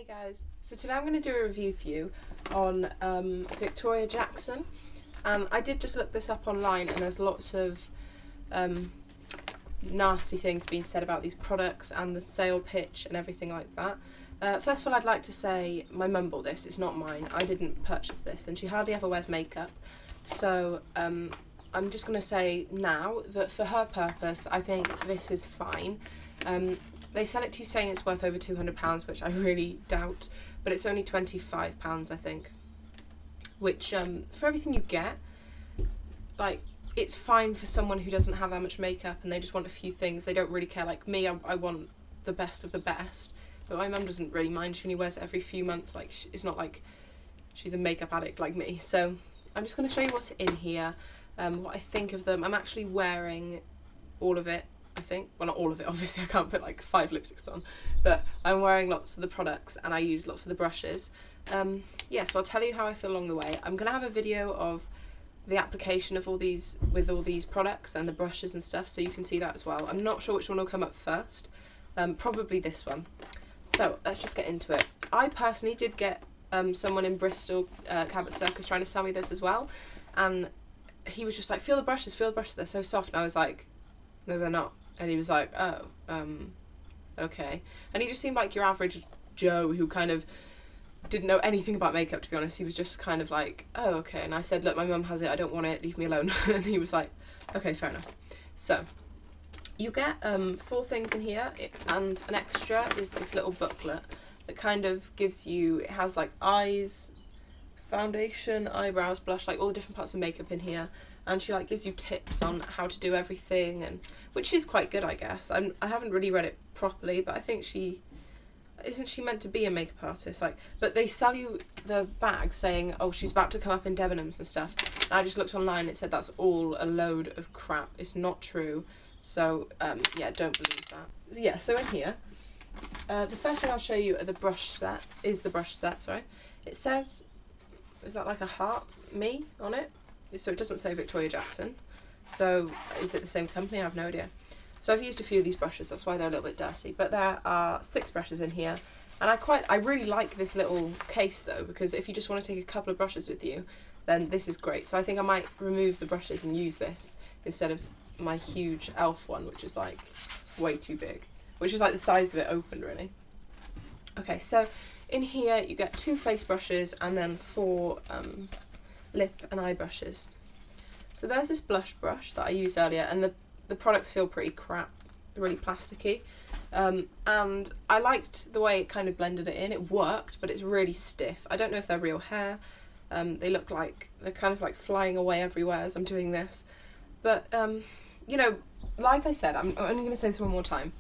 Hey guys, so today I'm going to do a review for you on Victoria Jackson. I did just look this up online and there's lots of nasty things being said about these products and the sale pitch and everything like that. First of all, I'd like to say my mum bought this, it's not mine, I didn't purchase this, and she hardly ever wears makeup, so I'm just going to say now that for her purpose I think this is fine. They sell it to you saying it's worth over £200, which I really doubt, but it's only £25 I think, which for everything you get, like, it's fine for someone who doesn't have that much makeup and they just want a few things. They don't really care. Like me, I want the best of the best, but my mum doesn't really mind. She only wears it every few months. Like, it's not like she's a makeup addict like me. So I'm just going to show you what's in here, what I think of them. I'm actually wearing all of it, I think. Well, not all of it, obviously I can't put like 5 lipsticks on, but I'm wearing lots of the products and I use lots of the brushes. Yeah, so I'll tell you how I feel along the way. I'm going to have a video of the application of all these, with all these products and the brushes and stuff, so you can see that as well. I'm not sure which one will come up first, probably this one. So let's just get into it. I personally did get someone in Bristol, Cabot Circus, trying to sell me this as well, and he was just like, feel the brushes, they're so soft, and I was like, no they're not. And he was like, oh, okay. And he just seemed like your average Joe who kind of didn't know anything about makeup, to be honest. He was just kind of like, oh, okay. And I said, look, my mum has it, I don't want it, leave me alone. And he was like, okay, fair enough. So you get 4 things in here, and an extra is this little booklet that kind of gives you, it has like eyes, foundation, eyebrows, blush, like all the different parts of makeup in here, and she like gives you tips on how to do everything, and which is quite good, I guess. I haven't really read it properly, but I think isn't she meant to be a makeup artist? Like, but they sell you the bag saying, oh, she's about to come up in Debenhams and stuff. And I just looked online, it said that's all a load of crap. It's not true. So yeah, don't believe that. Yeah, so in here, the first thing I'll show you are the brush set, sorry. It says, is that like a heart, me, on it? So it doesn't say Victoria Jackson. So is it the same company? I have no idea. So I've used a few of these brushes, that's why they're a little bit dirty. But there are 6 brushes in here. And I really like this little case though, because if you just want to take a couple of brushes with you, then this is great. So I think I might remove the brushes and use this instead of my huge elf one, which is like way too big. Which is like the size of it open, really. Okay, so in here you get 2 face brushes and then 4 lip and eye brushes. So there's this blush brush that I used earlier, and the products feel pretty crap, really plasticky, and I liked the way it kind of blended it in. It worked, but it's really stiff. I don't know if they're real hair. They look like they're kind of like flying away everywhere as I'm doing this, but you know, like I said, I'm only going to say this one more time.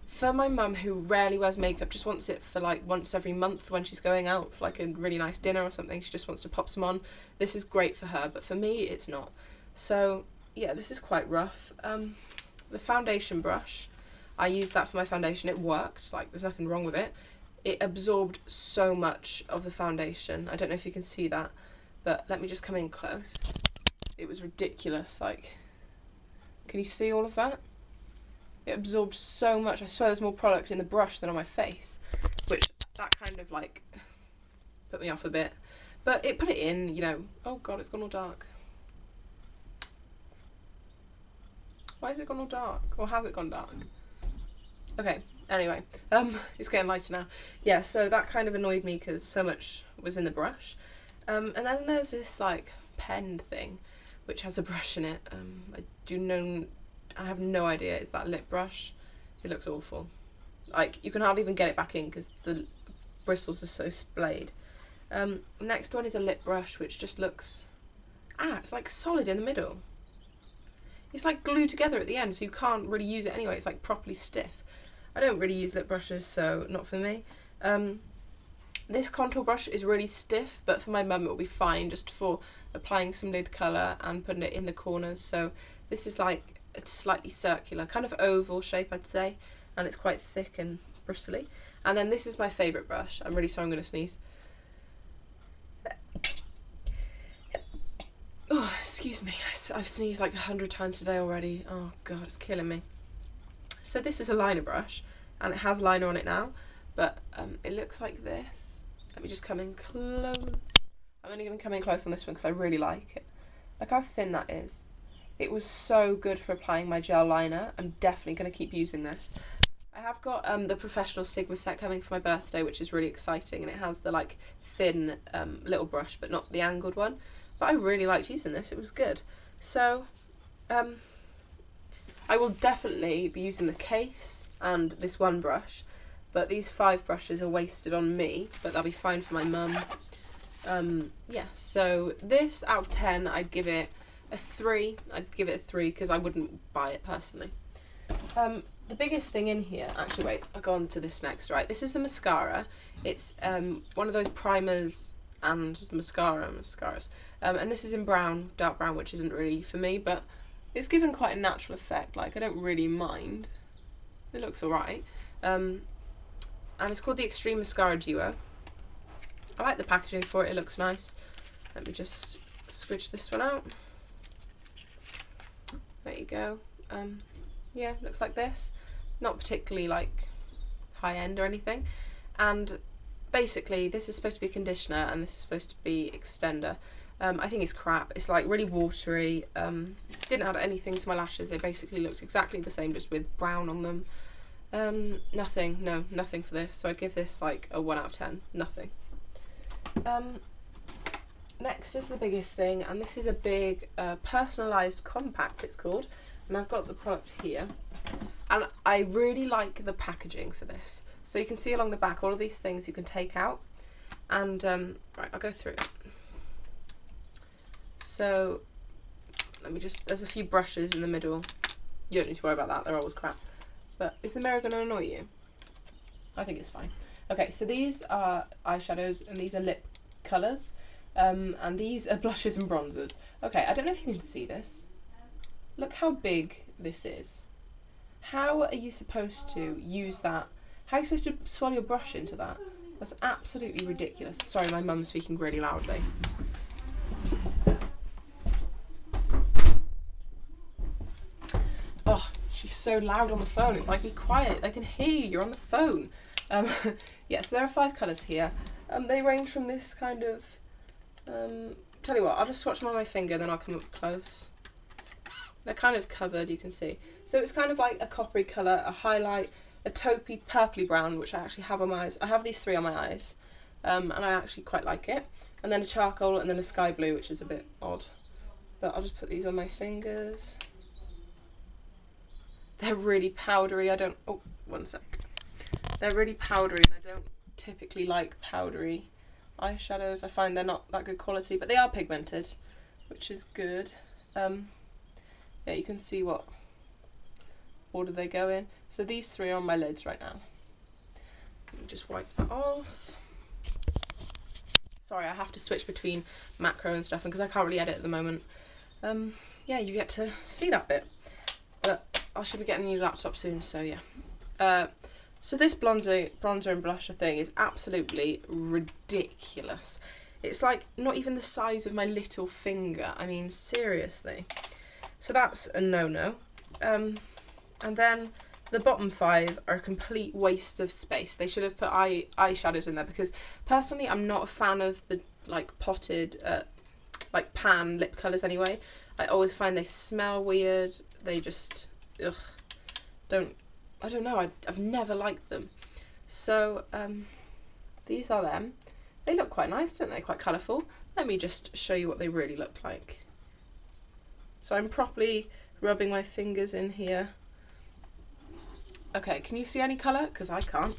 For my mum, who rarely wears makeup, just wants it for like once every month when she's going out for like a really nice dinner or something, she just wants to pop some on, this is great for her, but for me it's not. So yeah, this is quite rough. The foundation brush, I used that for my foundation. It worked, like there's nothing wrong with it. It absorbed so much of the foundation. I don't know if you can see that, but let me just come in close. It was ridiculous. Like, can you see all of that? It absorbed so much. I swear there's more product in the brush than on my face, which that kind of like put me off a bit. But it put it in, you know. Oh god, it's gone all dark. Why has it gone all dark? Or has it gone dark? Okay, anyway, it's getting lighter now. Yeah, so that kind of annoyed me because so much was in the brush. And then there's this like pen thing, which has a brush in it. I have no idea. It's that lip brush. It looks awful. Like, you can hardly even get it back in because the bristles are so splayed. Next one is a lip brush, which just looks... it's like solid in the middle. It's like glued together at the end, so you can't really use it anyway. It's like properly stiff. I don't really use lip brushes, so not for me. This contour brush is really stiff, but for my mum it will be fine just for applying some lid colour and putting it in the corners. So this is like a slightly circular, kind of oval shape, I'd say, and it's quite thick and bristly. And then this is my favourite brush. I'm really sorry, I'm going to sneeze. Oh, excuse me, I've sneezed like 100 times today already. Oh god, it's killing me. So this is a liner brush, and it has liner on it now, but it looks like this. Let me just come in close. I'm only going to come in close on this one because I really like it. Look how thin that is. It was so good for applying my gel liner. I'm definitely going to keep using this. I have got the professional Sigma set coming for my birthday, which is really exciting, and it has the like thin little brush, but not the angled one. But I really liked using this. It was good. So I will definitely be using the case and this one brush, but these 5 brushes are wasted on me, but they'll be fine for my mum. Yeah, so this out of 10, I'd give it a 3. I'd give it a 3 because I wouldn't buy it personally. The biggest thing in here, actually wait, I'll go on to this next, right? This is the mascara. It's one of those primers and mascaras. And this is in brown, dark brown, which isn't really for me, but it's given quite a natural effect. Like, I don't really mind. It looks alright. And it's called the Extreme Mascara Geo. I like the packaging for it, it looks nice. Let me just squidge this one out. There you go. Yeah, looks like this. Not particularly like high end or anything. And basically this is supposed to be conditioner and this is supposed to be extender. I think it's crap. It's like really watery. Didn't add anything to my lashes. They basically looked exactly the same, just with brown on them. Nothing for this. So I'd give this like a 1 out of 10. Nothing. Next is the biggest thing, and this is a big personalised compact, it's called. And I've got the product here. And I really like the packaging for this. So you can see along the back all of these things you can take out. And, right, I'll go through it. So, let me just, there's a few brushes in the middle. You don't need to worry about that, they're always crap. But is the mirror going to annoy you? I think it's fine. Okay, so these are eyeshadows and these are lip colours. And these are blushes and bronzers. Okay, I don't know if you can see this. Look how big this is. How are you supposed to use that? How are you supposed to swallow your brush into that? That's absolutely ridiculous. Sorry, my mum's speaking really loudly. Oh, she's so loud on the phone. It's like, be quiet. I can hear you. You're on the phone. Yeah, so there are 5 colours here. They range from this kind of... tell you what, I'll just swatch them on my finger, then I'll come up close. They're kind of covered, you can see. So it's kind of like a coppery colour, a highlight, a taupey purpley brown, which I actually have on my eyes. I have these 3 on my eyes, and I actually quite like it. And then a charcoal, and then a sky blue, which is a bit odd. But I'll just put these on my fingers. They're really powdery. I don't... Oh, one sec. They're really powdery, and I don't typically like powdery eyeshadows. I find they're not that good quality, but they are pigmented, which is good. Yeah, you can see what order they go in. So these 3 are on my lids right now. Let me just wipe that off. Sorry, I have to switch between macro and stuff because I can't really edit at the moment. Yeah, you get to see that bit. But I should be getting a new laptop soon, so yeah. So this bronzer and blusher thing is absolutely ridiculous. It's like not even the size of my little finger. I mean, seriously. So that's a no-no. And then the bottom 5 are a complete waste of space. They should have put eyeshadows in there because personally I'm not a fan of the like potted, like pan lip colours anyway. I always find they smell weird. They just, ugh, I don't know, I've never liked them. So these are them. They look quite nice, don't they? Quite colourful. Let me just show you what they really look like. So I'm properly rubbing my fingers in here. Okay, can you see any colour? Because I can't.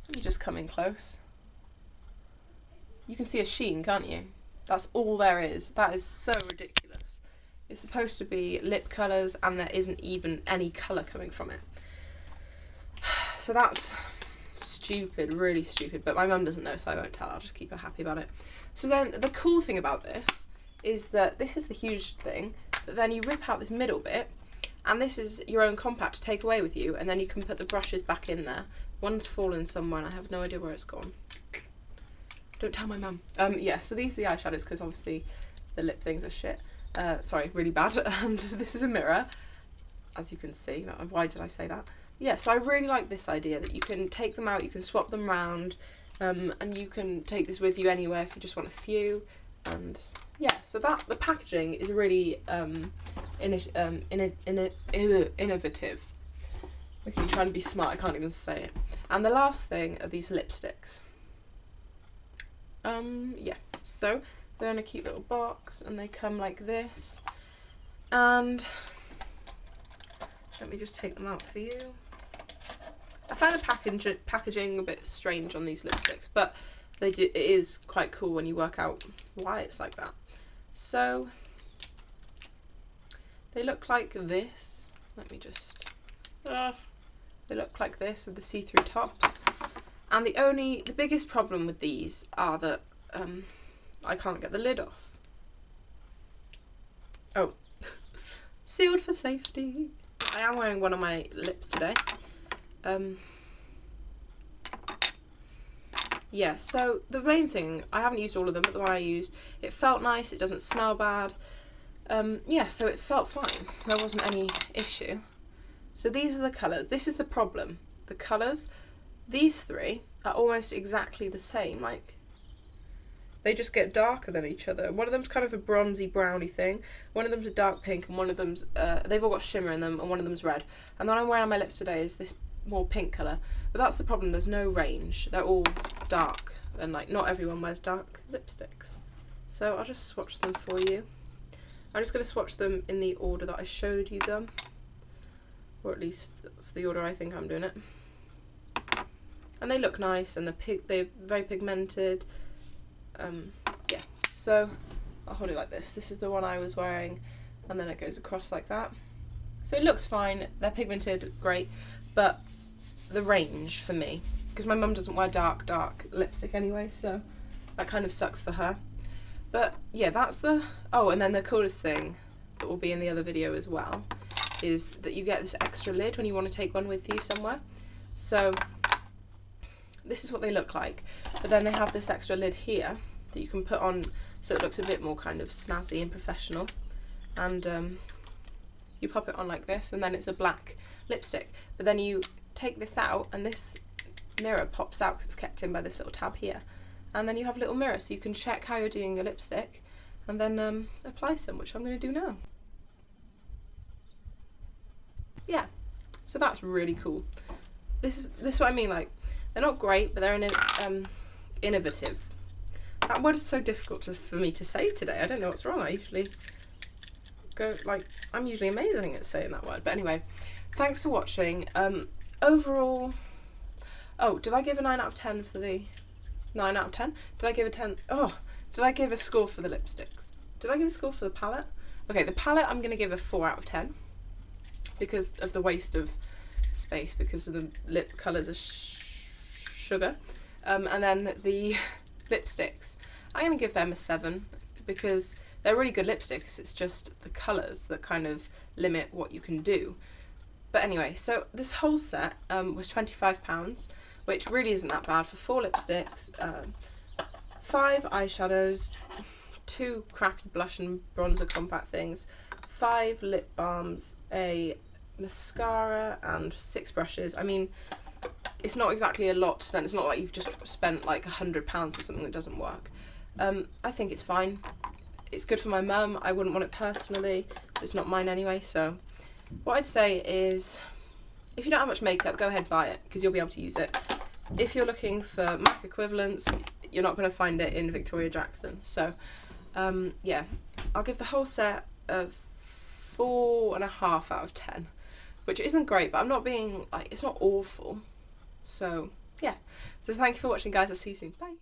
Let me just come in close. You can see a sheen, can't you? That's all there is. That is so ridiculous. It's supposed to be lip colours and there isn't even any colour coming from it. So that's stupid, really stupid. But my mum doesn't know, so I won't tell her. I'll just keep her happy about it. So then the cool thing about this is that this is the huge thing. But then you rip out this middle bit, and this is your own compact to take away with you, and then you can put the brushes back in there. One's fallen somewhere, and I have no idea where it's gone. Don't tell my mum. Yeah, so these are the eyeshadows, because obviously the lip things are shit. Sorry, really bad. And this is a mirror, as you can see. Why did I say that? yeah, so I really like this idea that you can take them out, you can swap them round, and you can take this with you anywhere if you just want a few. And yeah, so that the packaging is really innovative. Okay, trying to be smart, I can't even say it. And the last thing are these lipsticks. Yeah, so they're in a cute little box and they come like this. And let me just take them out for you. I find the packaging a bit strange on these lipsticks, but it is quite cool when you work out why it's like that. So they look like this. Let me just... they look like this with the see-through tops. And the biggest problem with these are that I can't get the lid off. Oh, sealed for safety. I am wearing one on my lips today. Yeah, so the main thing, I haven't used all of them, but the one I used, it felt nice, it doesn't smell bad. Yeah, so it felt fine. There wasn't any issue. So these are the colours. This is the problem. The colours, these three are almost exactly the same. Like, they just get darker than each other. One of them's kind of a bronzy browny thing. One of them's a dark pink, and one of them's, they've all got shimmer in them, and one of them's red. And the one I'm wearing on my lips today is this more pink colour. But that's the problem, there's no range. They're all dark, and like, not everyone wears dark lipsticks. So I'll just swatch them for you. I'm just going to swatch them in the order that I showed you them. Or at least that's the order I think I'm doing it. And they look nice, and they're very pigmented. Yeah, so I'll hold it like this. This is the one I was wearing, and then it goes across like that. So it looks fine, they're pigmented, great, but the range for me, because my mum doesn't wear dark lipstick anyway, so that kind of sucks for her. But yeah, that's the... Oh, and then the coolest thing that will be in the other video as well is that you get this extra lid when you want to take one with you somewhere. So this is what they look like, but then they have this extra lid here that you can put on so it looks a bit more kind of snazzy and professional. And you pop it on like this, and then it's a black lipstick. But then you take this out, and this mirror pops out because it's kept in by this little tab here. And then you have a little mirror so you can check how you're doing your lipstick and then apply some, which I'm going to do now. Yeah, so that's really cool. This is what I mean, like, they're not great, but they're innovative. That word is so difficult for me to say today. I don't know what's wrong. I'm usually amazing at saying that word. But anyway, thanks for watching. Overall, oh, did I give a 9 out of 10 for the 9 out of 10? Did I give a 10? Oh, did I give a score for the lipsticks? Did I give a score for the palette? Okay, the palette I'm going to give a 4 out of 10 because of the waste of space, because of the lip colours are sugar. And then the lipsticks, I'm going to give them a 7 because they're really good lipsticks. It's just the colours that kind of limit what you can do. But anyway, so this whole set was £25, which really isn't that bad for 4 lipsticks, 5 eyeshadows, 2 crappy blush and bronzer compact things, 5 lip balms, a mascara, and 6 brushes. I mean, it's not exactly a lot to spend. It's not like you've just spent like £100 or something that doesn't work. I think it's fine. It's good for my mum. I wouldn't want it personally, but it's not mine anyway, so what I'd say is, if you don't have much makeup, go ahead, buy it, because you'll be able to use it. If you're looking for MAC equivalents, you're not going to find it in Victoria Jackson. So, yeah, I'll give the whole set a 4.5 out of 10, which isn't great, but I'm not being, like, it's not awful. So, yeah. So thank you for watching, guys. I'll see you soon. Bye.